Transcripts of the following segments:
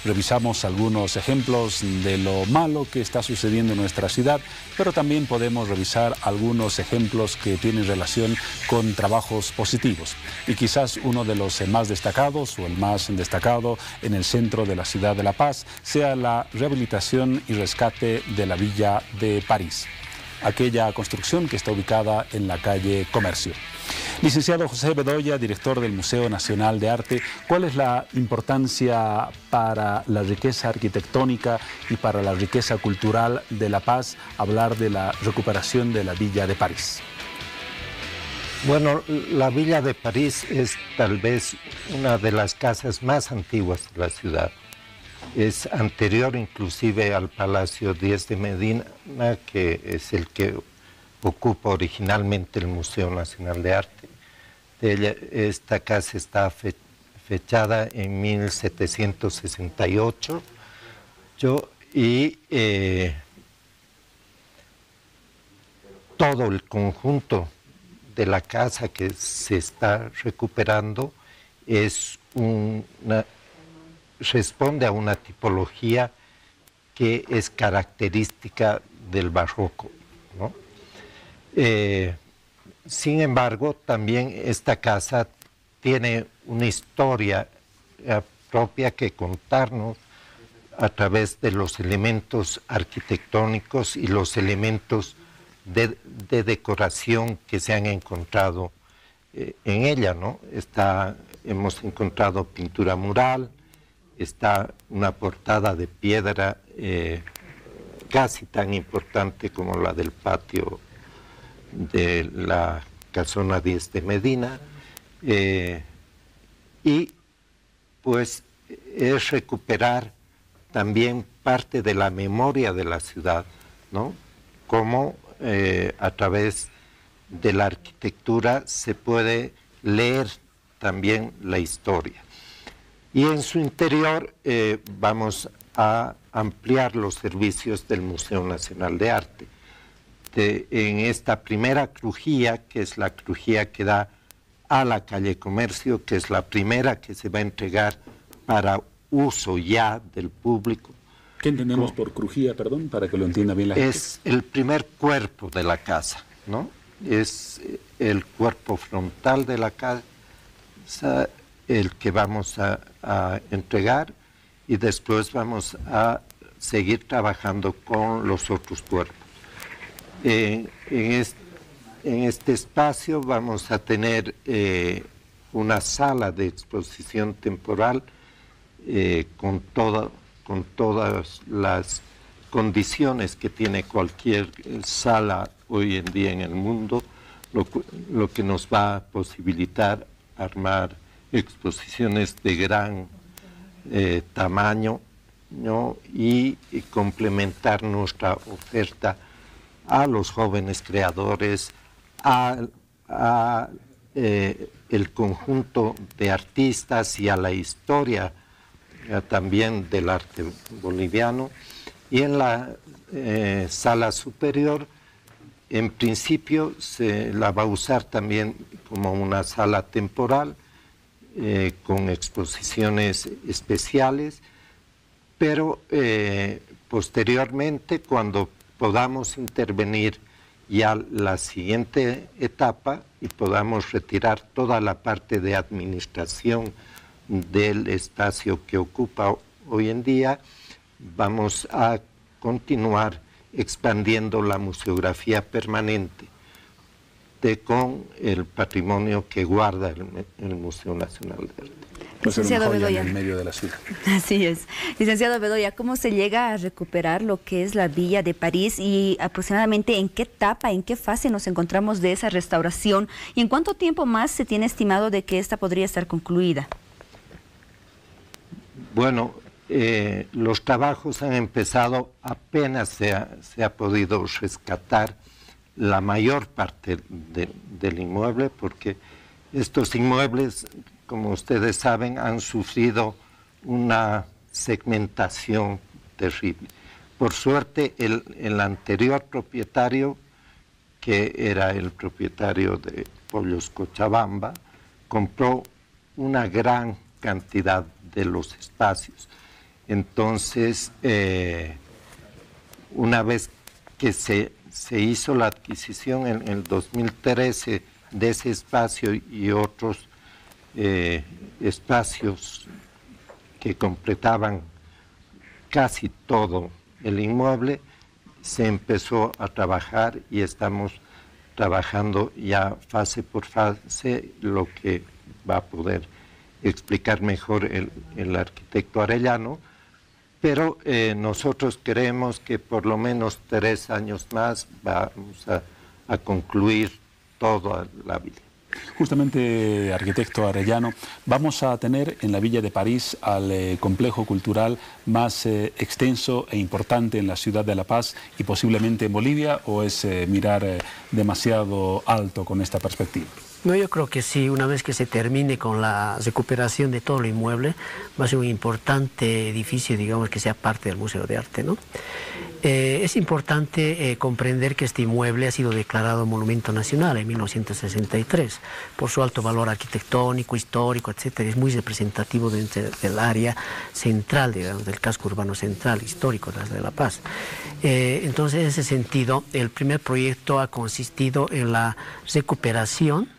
revisamos algunos ejemplos de lo malo que está sucediendo en nuestra ciudad, pero también podemos revisar algunos ejemplos que tienen relación con trabajos positivos. Y quizás uno de los más destacados o el más destacado en el centro de la ciudad de La Paz sea la rehabilitación y rescate de la Villa de París, aquella construcción que está ubicada en la calle Comercio. Licenciado José Bedoya, director del Museo Nacional de Arte, ¿cuál es la importancia para la riqueza arquitectónica y para la riqueza cultural de La Paz hablar de la recuperación de la Villa de París? Bueno, la Villa de París es tal vez una de las casas más antiguas de la ciudad. Es anterior inclusive al Palacio Díez de Medina, que es el que ocupa originalmente el Museo Nacional de Arte. Esta casa está fechada en 1768 y todo el conjunto de la casa que se está recuperando responde a una tipología que es característica del barroco, ¿no? Sin embargo, también esta casa tiene una historia propia que contarnos a través de los elementos arquitectónicos y los elementos de decoración que se han encontrado en ella, ¿no? Hemos encontrado pintura mural, está una portada de piedra casi tan importante como la del patio de la Casona Díez de Medina, y pues es recuperar también parte de la memoria de la ciudad, ¿no? Como a través de la arquitectura se puede leer también la historia. Y en su interior vamos a ampliar los servicios del Museo Nacional de Arte. En esta primera crujía, que es la crujía que da a la calle Comercio, que es la primera que se va a entregar para uso ya del público. ¿Qué entendemos por crujía, perdón, para que lo entienda bien la gente? Es el primer cuerpo de la casa, ¿no? Es el cuerpo frontal de la casa, el que vamos a entregar, y después vamos a seguir trabajando con los otros cuerpos. En este espacio vamos a tener una sala de exposición temporal con todas las condiciones que tiene cualquier sala hoy en día en el mundo, lo que nos va a posibilitar armar exposiciones de gran tamaño, ¿no? y complementar nuestra oferta a los jóvenes creadores, el conjunto de artistas y a la historia también del arte boliviano. Y en la sala superior, en principio, se la va a usar también como una sala temporal, con exposiciones especiales, pero posteriormente, cuando podamos intervenir ya la siguiente etapa y podamos retirar toda la parte de administración del espacio que ocupa hoy en día, vamos a continuar expandiendo la museografía permanente con el patrimonio que guarda el Museo Nacional de Arte. Licenciado Bedoya, en el medio de la ciudad. Así es. Licenciado Bedoya, ¿cómo se llega a recuperar lo que es la Villa de París y aproximadamente en qué etapa, en qué fase nos encontramos de esa restauración y en cuánto tiempo más se tiene estimado de que esta podría estar concluida? Bueno, los trabajos han empezado, apenas se ha podido rescatar la mayor parte del inmueble, porque estos inmuebles, como ustedes saben, han sufrido una segmentación terrible. Por suerte, el anterior propietario, que era el propietario de Pollos Cochabamba, compró una gran cantidad de los espacios. Entonces, una vez que se hizo la adquisición en el 2013 de ese espacio y otros espacios que completaban casi todo el inmueble, se empezó a trabajar y estamos trabajando ya fase por fase, lo que va a poder explicar mejor el arquitecto Arellano, pero nosotros creemos que por lo menos 3 años más vamos a concluir toda la villa. Justamente, arquitecto Arellano, vamos a tener en la Villa de París al complejo cultural más extenso e importante en la ciudad de La Paz y posiblemente en Bolivia, ¿o es mirar demasiado alto con esta perspectiva? No, yo creo que sí, una vez que se termine con la recuperación de todo el inmueble, va a ser un importante edificio, digamos, que sea parte del Museo de Arte, ¿no? Es importante comprender que este inmueble ha sido declarado Monumento Nacional en 1963 por su alto valor arquitectónico, histórico, etcétera. Es muy representativo del área central, digamos, del casco urbano central, histórico de La Paz. Entonces, en ese sentido, el primer proyecto ha consistido en la recuperación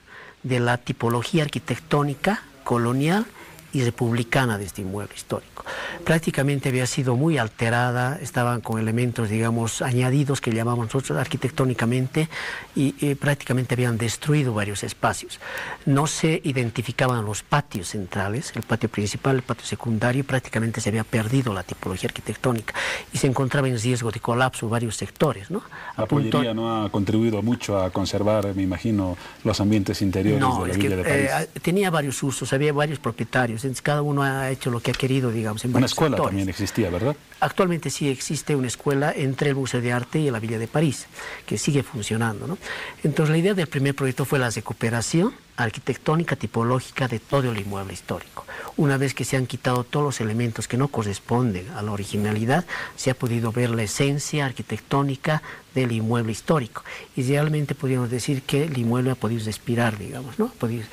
de la tipología arquitectónica colonial y republicana de este inmueble histórico. Prácticamente había sido muy alterada, estaban con elementos, digamos, añadidos que llamamos nosotros arquitectónicamente y prácticamente habían destruido varios espacios. No se identificaban los patios centrales, el patio principal, el patio secundario, prácticamente se había perdido la tipología arquitectónica y se encontraba en riesgo de colapso varios sectores, ¿no? La pollería no ha contribuido mucho a conservar, me imagino, los ambientes interiores de la Villa de París. Tenía varios usos, había varios propietarios, entonces cada uno ha hecho lo que ha querido, digamos, en varios escuela sectores. También existía, ¿verdad? Actualmente sí existe una escuela entre el Museo de Arte y la Villa de París, que sigue funcionando, ¿no? Entonces la idea del primer proyecto fue la recuperación arquitectónica, tipológica de todo el inmueble histórico. Una vez que se han quitado todos los elementos que no corresponden a la originalidad, se ha podido ver la esencia arquitectónica del inmueble histórico. Y realmente podríamos decir que el inmueble ha podido respirar, digamos, ¿no? Ha podido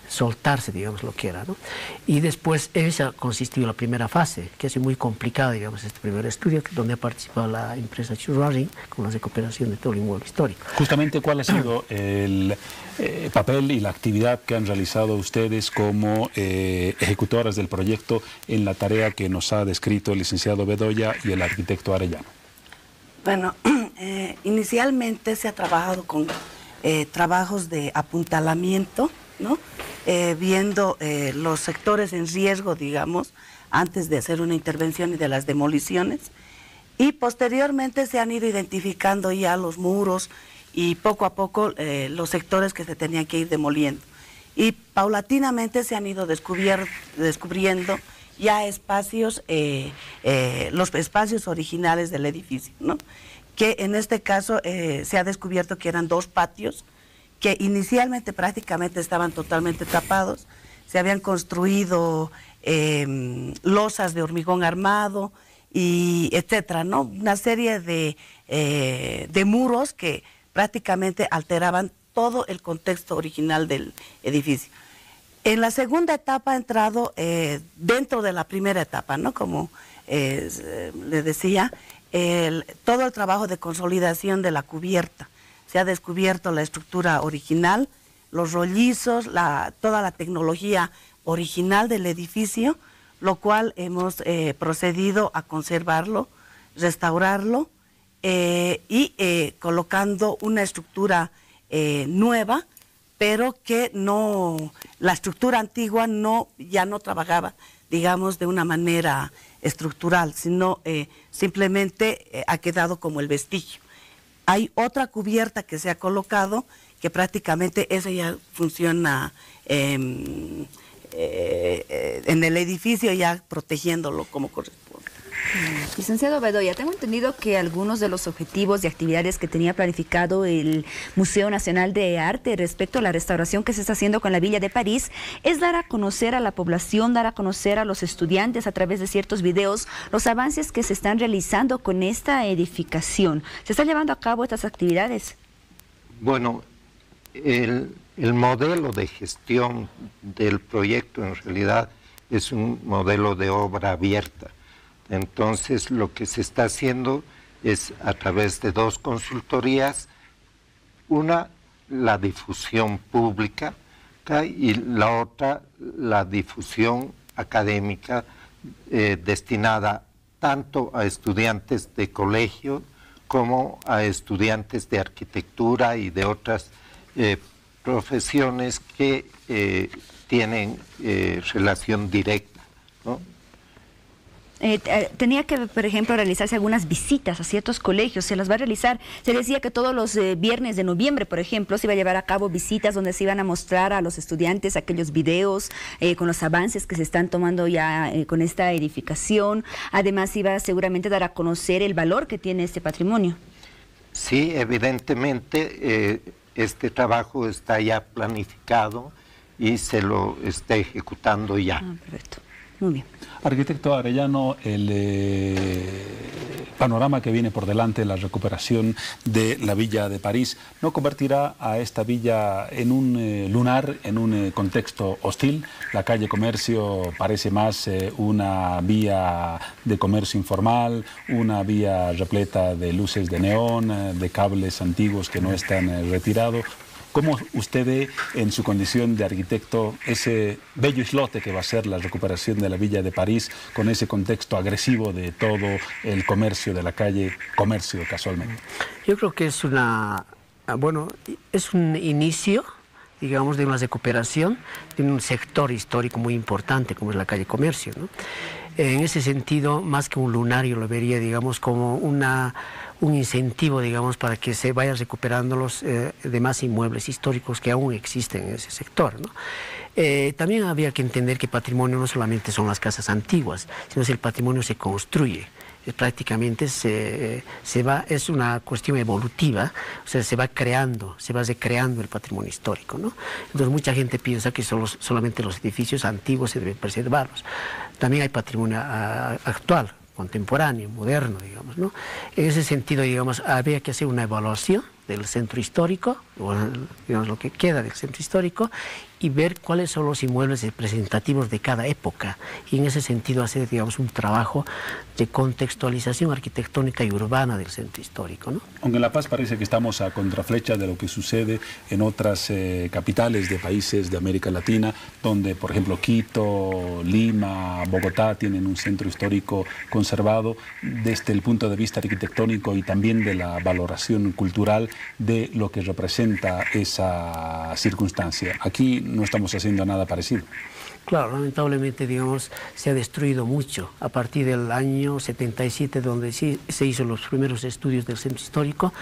soltarse, digamos, lo que era, ¿no? Y después esa ha consistido la primera fase, que ha sido muy complicada, digamos, este primer estudio, donde ha participado la empresa Churrari con la recuperación de todo el inmueble histórico. Justamente, ¿cuál ha sido el papel y la actividad que han realizado ustedes como ejecutoras del proyecto en la tarea que nos ha descrito el licenciado Bedoya y el arquitecto Arellano? Bueno, inicialmente se ha trabajado con trabajos de apuntalamiento, ¿no? Viendo los sectores en riesgo, digamos, antes de hacer una intervención y de las demoliciones. Y posteriormente se han ido identificando ya los muros y poco a poco los sectores que se tenían que ir demoliendo. Y paulatinamente se han ido descubriendo ya espacios, los espacios originales del edificio, ¿no? Que en este caso se ha descubierto que eran 2 patios, que inicialmente prácticamente estaban totalmente tapados, se habían construido losas de hormigón armado, y etcétera, ¿no? Una serie de muros que prácticamente alteraban todo el contexto original del edificio. En la segunda etapa ha entrado dentro de la primera etapa, ¿no? Como le decía, todo el trabajo de consolidación de la cubierta. Se ha descubierto la estructura original, los rollizos, toda la tecnología original del edificio, lo cual hemos procedido a conservarlo, restaurarlo y colocando una estructura nueva, pero que no, la estructura antigua ya no trabajaba, digamos, de una manera estructural, sino simplemente ha quedado como el vestigio. Hay otra cubierta que se ha colocado, que prácticamente esa ya funciona en el edificio, ya protegiéndolo como corresponde. Licenciado Bedoya, tengo entendido que algunos de los objetivos y actividades que tenía planificado el Museo Nacional de Arte respecto a la restauración que se está haciendo con la Villa de París es dar a conocer a la población, dar a conocer a los estudiantes a través de ciertos videos los avances que se están realizando con esta edificación. ¿Se están llevando a cabo estas actividades? Bueno, el modelo de gestión del proyecto en realidad es un modelo de obra abierta. Entonces, lo que se está haciendo es a través de 2 consultorías, una, la difusión pública, y la otra, la difusión académica destinada tanto a estudiantes de colegio como a estudiantes de arquitectura y de otras profesiones que tienen relación directa, ¿no? Tenía que, por ejemplo, realizarse algunas visitas a ciertos colegios, se las va a realizar. Se decía que todos los viernes de noviembre, por ejemplo, se iba a llevar a cabo visitas donde se iban a mostrar a los estudiantes aquellos videos con los avances que se están tomando ya con esta edificación. Además, iba seguramente a dar a conocer el valor que tiene este patrimonio. Sí, evidentemente este trabajo está ya planificado y se lo está ejecutando ya. Perfecto, muy bien. Arquitecto Arellano, el panorama que viene por delante, la recuperación de la Villa de París, ¿no convertirá a esta villa en un lunar, en un contexto hostil? La calle Comercio parece más una vía de comercio informal, una vía repleta de luces de neón, de cables antiguos que no están retirados. ¿Cómo usted ve en su condición de arquitecto ese bello islote que va a ser la recuperación de la Villa de París con ese contexto agresivo de todo el comercio de la calle Comercio, casualmente? Yo creo que es es un inicio, digamos, de una recuperación de un sector histórico muy importante como es la calle Comercio, ¿no? En ese sentido, más que un lunario, lo vería, digamos, como un incentivo, digamos, para que se vayan recuperando los demás inmuebles históricos que aún existen en ese sector, ¿no? También había que entender que patrimonio no solamente son las casas antiguas, sino que el patrimonio se construye. Prácticamente es una cuestión evolutiva, o sea, se va recreando el patrimonio histórico, ¿no? Entonces mucha gente piensa que solamente los edificios antiguos se deben preservarlos. También hay patrimonio actual, contemporáneo, moderno, digamos, ¿no? En ese sentido, digamos, había que hacer una evaluación del centro histórico, o digamos lo que queda del centro histórico, y ver cuáles son los inmuebles representativos de cada época, y en ese sentido hacer, digamos, un trabajo de contextualización arquitectónica y urbana del centro histórico, ¿no? Aunque en La Paz parece que estamos a contraflecha de lo que sucede en otras capitales de países de América Latina, donde, por ejemplo, Quito, Lima, Bogotá tienen un centro histórico conservado desde el punto de vista arquitectónico y también de la valoración cultural de lo que representa esa circunstancia. Aquí no estamos haciendo nada parecido. Claro, lamentablemente, digamos, se ha destruido mucho. A partir del año 77, donde sí se hizo los primeros estudios del centro histórico,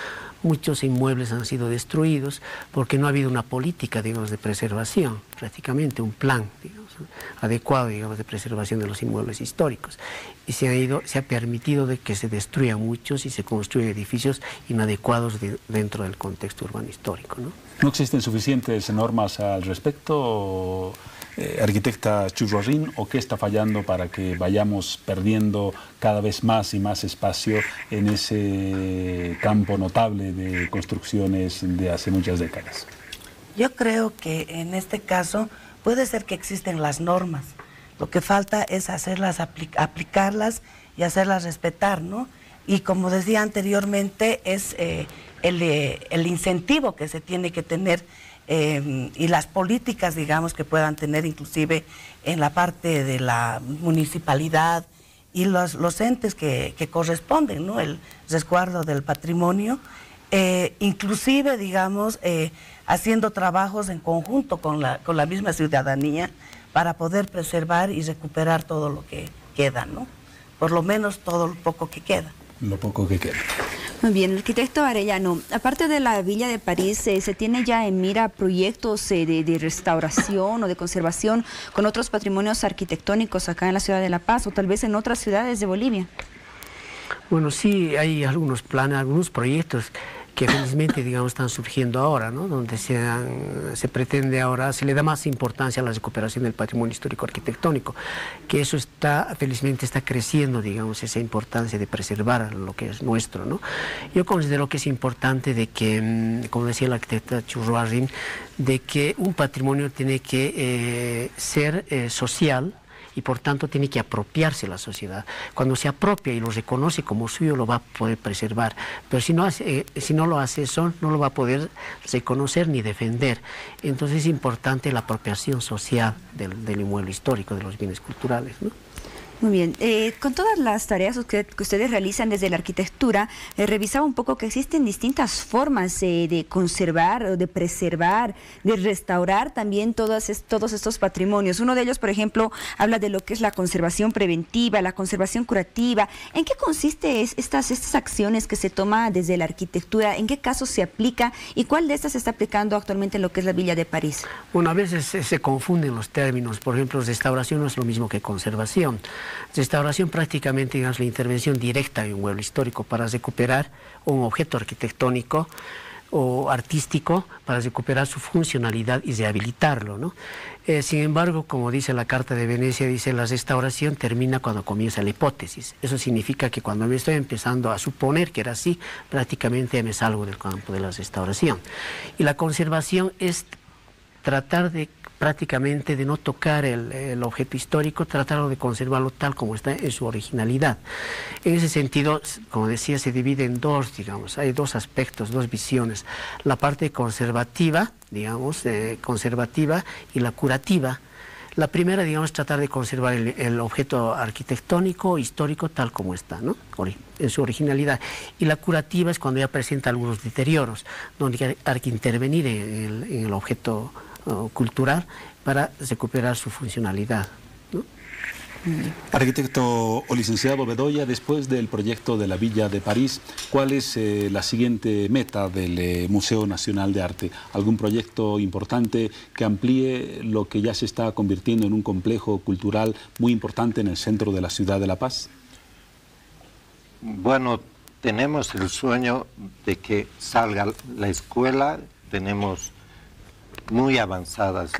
muchos inmuebles han sido destruidos porque no ha habido una política, digamos, de preservación, prácticamente un plan, digamos, adecuado, digamos, de preservación de los inmuebles históricos. Y se ha permitido de que se destruyan muchos y se construyen edificios inadecuados dentro del contexto urbano histórico, ¿no? ¿No existen suficientes normas al respecto, arquitecta Churrorín, o qué está fallando para que vayamos perdiendo cada vez más y más espacio en ese campo notable de construcciones de hace muchas décadas? Yo creo que en este caso puede ser que existen las normas. Lo que falta es hacerlas, aplicarlas y hacerlas respetar, ¿no? Y como decía anteriormente, es el incentivo que se tiene que tener y las políticas, digamos, que puedan tener inclusive en la parte de la municipalidad y los entes que corresponden, ¿no? El resguardo del patrimonio, inclusive, digamos, haciendo trabajos en conjunto con la misma ciudadanía para poder preservar y recuperar todo lo que queda, ¿no? Por lo menos todo lo poco que queda. Lo poco que queda. Muy bien, arquitecto Arellano, aparte de la Villa de París, ¿se tiene ya en mira proyectos de restauración o de conservación con otros patrimonios arquitectónicos acá en la ciudad de La Paz o tal vez en otras ciudades de Bolivia? Bueno, sí, hay algunos planes, algunos proyectos que felizmente, digamos, están surgiendo ahora, ¿no? Donde se pretende ahora, se le da más importancia a la recuperación del patrimonio histórico arquitectónico, que eso felizmente está creciendo, digamos, esa importancia de preservar lo que es nuestro, ¿no? Yo considero que es importante de que, como decía la arquitecta Churrorín, de que un patrimonio tiene que ser social y por tanto tiene que apropiarse la sociedad. Cuando se apropia y lo reconoce como suyo, lo va a poder preservar, pero si no lo hace eso, no lo va a poder reconocer ni defender. Entonces es importante la apropiación social del inmueble histórico, de los bienes culturales, ¿no? Muy bien, con todas las tareas que ustedes realizan desde la arquitectura, revisaba un poco que existen distintas formas de conservar o de preservar, de restaurar también todos estos patrimonios. Uno de ellos, por ejemplo, habla de lo que es la conservación preventiva, la conservación curativa. ¿En qué consiste estas acciones que se toman desde la arquitectura? ¿En qué casos se aplica? ¿Y cuál de estas se está aplicando actualmente en lo que es la Villa de París? Bueno, a veces se confunden los términos. Por ejemplo, restauración no es lo mismo que conservación. Restauración prácticamente es la intervención directa en un inmueble histórico para recuperar un objeto arquitectónico o artístico, para recuperar su funcionalidad y rehabilitarlo, ¿no? Sin embargo, como dice la Carta de Venecia, dice la restauración termina cuando comienza la hipótesis. Eso significa que cuando me estoy empezando a suponer que era así, prácticamente me salgo del campo de la restauración. Y la conservación es tratar de prácticamente de no tocar el objeto histórico, tratarlo de conservarlo tal como está en su originalidad. En ese sentido, como decía, se divide en dos, digamos, hay dos aspectos, dos visiones. La parte conservativa, digamos, conservativa y la curativa. La primera, digamos, es tratar de conservar el objeto arquitectónico, histórico, tal como está, ¿no? En su originalidad. Y la curativa es cuando ya presenta algunos deterioros, donde hay que intervenir en el objeto cultural para recuperar su funcionalidad, ¿no? Arquitecto o licenciado Bedoya, después del proyecto de la Villa de París, ¿cuál es la siguiente meta del Museo Nacional de Arte? ¿Algún proyecto importante que amplíe lo que ya se está convirtiendo en un complejo cultural muy importante en el centro de la ciudad de La Paz? Bueno, tenemos el sueño de que salga la escuela, tenemos muy avanzadas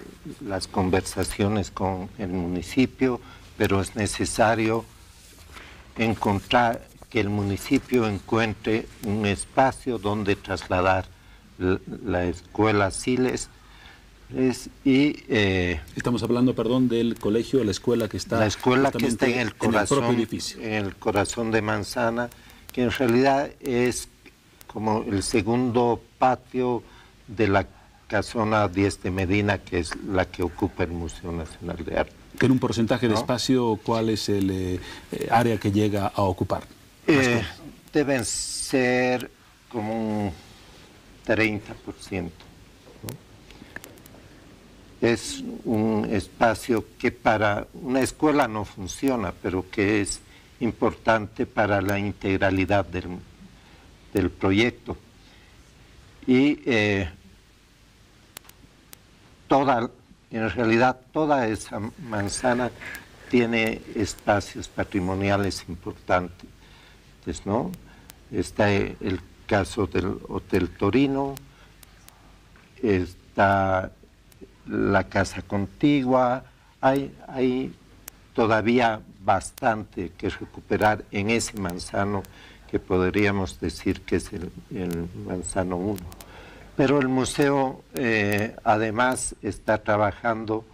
las conversaciones con el municipio, pero es necesario encontrar que el municipio encuentre un espacio donde trasladar la escuela Siles. Estamos hablando, perdón, del colegio, la escuela que está... La escuela que está en el corazón de Manzana, que en realidad es como el segundo patio de la casona 10 de Medina, que es la que ocupa el Museo Nacional de Arte. En un porcentaje de espacio, ¿cuál es el área que llega a ocupar? Deben ser como un 30%. ¿no? Es un espacio que para una escuela no funciona, pero que es importante para la integralidad del proyecto. Y en realidad toda esa manzana tiene espacios patrimoniales importantes, ¿no? Está el caso del Hotel Torino, está la Casa Contigua, hay todavía bastante que recuperar en ese manzano que podríamos decir que es el manzano 1. Pero el museo además está trabajando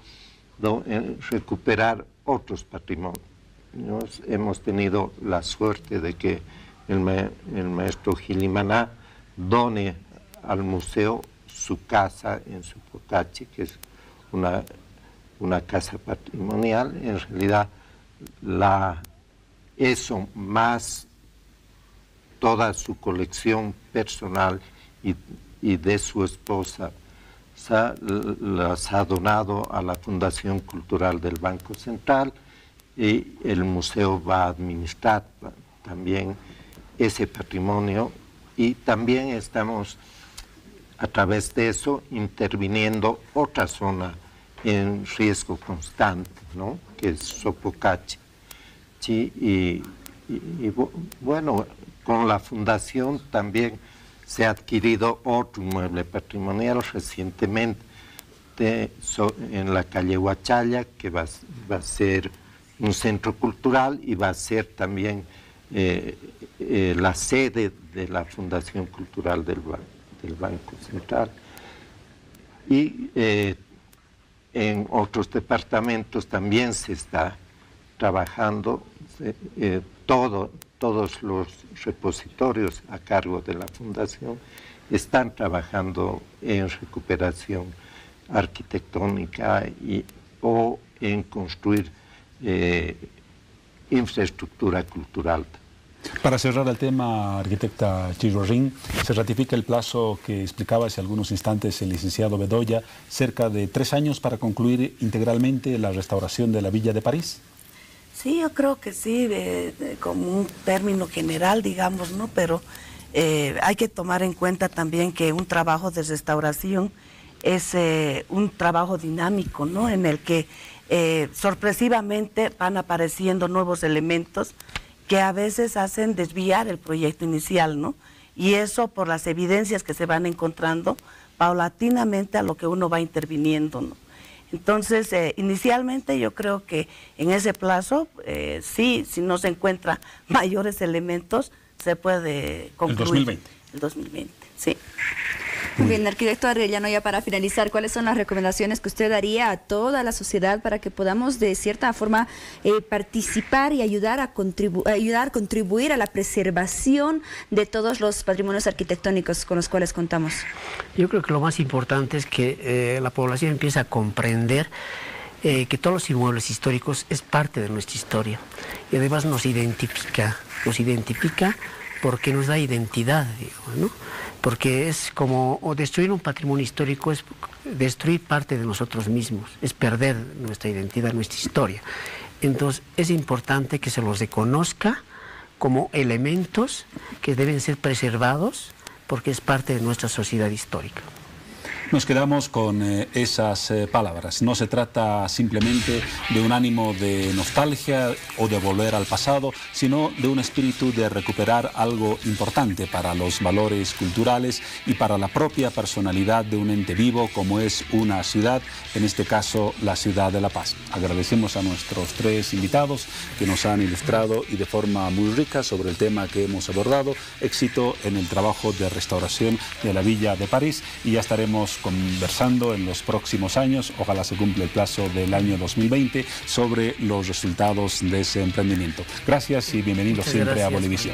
en recuperar otros patrimonios. Hemos tenido la suerte de que el maestro Gilimaná done al museo su casa en Sopocachi, que es una casa patrimonial. En realidad, eso más toda su colección personal y de su esposa las ha donado a la Fundación Cultural del Banco Central, y el museo va a administrar también ese patrimonio, y también estamos a través de eso interviniendo otra zona en riesgo constante, ¿no? Que es Sopocachi. Sí, bueno, con la fundación también se ha adquirido otro inmueble patrimonial recientemente en la calle Huachalla, que va a ser un centro cultural y va a ser también la sede de la Fundación Cultural del Banco Central. Y en otros departamentos también se está trabajando, todos los repositorios a cargo de la Fundación están trabajando en recuperación arquitectónica o en construir infraestructura cultural. Para cerrar el tema, arquitecta Chirorrín, se ratifica el plazo que explicaba hace algunos instantes el licenciado Bedoya, cerca de 3 años para concluir integralmente la restauración de la Villa de París. Sí, yo creo que sí, como un término general, digamos, ¿no? Pero hay que tomar en cuenta también que un trabajo de restauración es un trabajo dinámico, ¿no? En el que sorpresivamente van apareciendo nuevos elementos que a veces hacen desviar el proyecto inicial, ¿no? Y eso por las evidencias que se van encontrando paulatinamente a lo que uno va interviniendo, ¿no? Entonces, inicialmente yo creo que en ese plazo, sí, si no se encuentran mayores elementos, se puede concluir. El 2020. El 2020, sí. Muy bien, arquitecto Arellano, ya para finalizar, ¿cuáles son las recomendaciones que usted daría a toda la sociedad para que podamos de cierta forma participar y ayudar a contribuir a la preservación de todos los patrimonios arquitectónicos con los cuales contamos? Yo creo que lo más importante es que la población empiece a comprender que todos los inmuebles históricos es parte de nuestra historia y además nos identifica porque nos da identidad, digo, ¿no? Porque es como destruir un patrimonio histórico, es destruir parte de nosotros mismos, es perder nuestra identidad, nuestra historia. Entonces es importante que se los reconozca como elementos que deben ser preservados porque es parte de nuestra sociedad histórica. Nos quedamos con esas palabras. No se trata simplemente de un ánimo de nostalgia o de volver al pasado, sino de un espíritu de recuperar algo importante para los valores culturales y para la propia personalidad de un ente vivo como es una ciudad, en este caso la ciudad de La Paz. Agradecemos a nuestros 3 invitados que nos han ilustrado y de forma muy rica sobre el tema que hemos abordado. Éxito en el trabajo de restauración de la Villa de París y ya estaremos conversando en los próximos años, ojalá se cumpla el plazo del año 2020, sobre los resultados de ese emprendimiento. Gracias y bienvenidos siempre a Bolivisión.